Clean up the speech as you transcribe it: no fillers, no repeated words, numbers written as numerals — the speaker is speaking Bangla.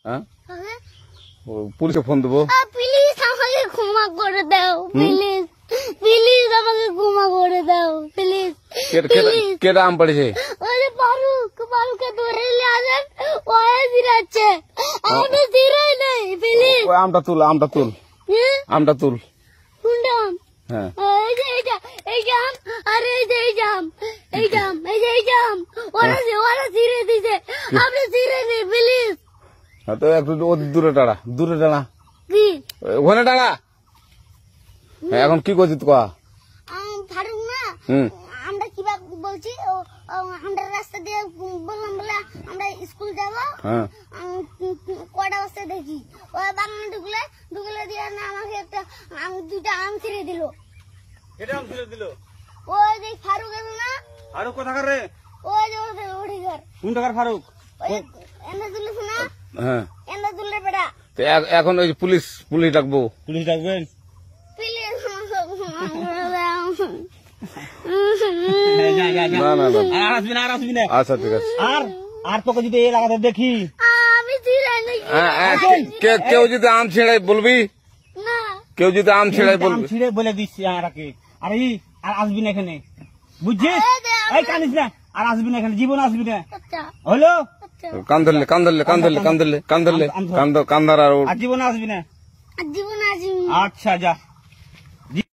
হ্যাঁ পুলিশে ফোন দেবো। প্লিজ আমাকে ক্ষমা করে দাও, প্লিজ প্লিজ আমাকে ক্ষমা করে দাও প্লিজ। কেটা আম পড়েছে? ওই ফারুককে ধরে নিয়ে আসেন, ওই জিরাচ্ছে, আমি জিরাই নেই, প্লিজ। ওই আমটা তুল আমটা তুল কোনটা আম? হ্যাঁ এই যে এই জাম, আরে এই যে এই জাম, এই জাম ওরা জিরে দিছে, আপনি জিরে নেই প্লিজ। তো একটু দূরে টাড়া কি ওখানে টাড়া। এখন কি করছিস কয়া? ফারুক না, আমরা কিভাবে বলছি, আমরা রাস্তা দিয়ে বললাম বলে আমরা স্কুল যাবো, কটা বস্তা দেখি ওই বাগানে ঢুকলে দিয়ে না আমাকে একটা দুটা আম ছিঁড়ে দিল। এটা আম ছিঁড়ে দিল? ওই যে ফারুক এলো না, ফারুক কোথাকার রে? ওই যে ওঠে ঘর। কোন টাকার ফারুক? এনে তুলিস না, হ্যাঁ এনে তুললে বেড়া। তো এখন ওই পুলিশ ডাকবো। পুলিশ ডাকবেন? প্লিজ আর আসবি না। আচ্ছা ঠিক আছে। আর তোকে যদি এই লাগাতে দেখি, আমি জিরাই নেই কেউ যদি আম ছিঁড়াই বলবি, না, কেউ যদি আম ছিঁড়াই আম বলবি। ছিঁড়ে বলে দিচ্ছি আরাকে, আর আসবি না এখানে, বুঝছিস? এই কানিস না, আর আসবি না এখানে, জীবন আসবি না, আচ্ছা হলো? কান ধরলে কান্দার আর আর জীবন আসবি না। জীবন আসি। আচ্ছা যা।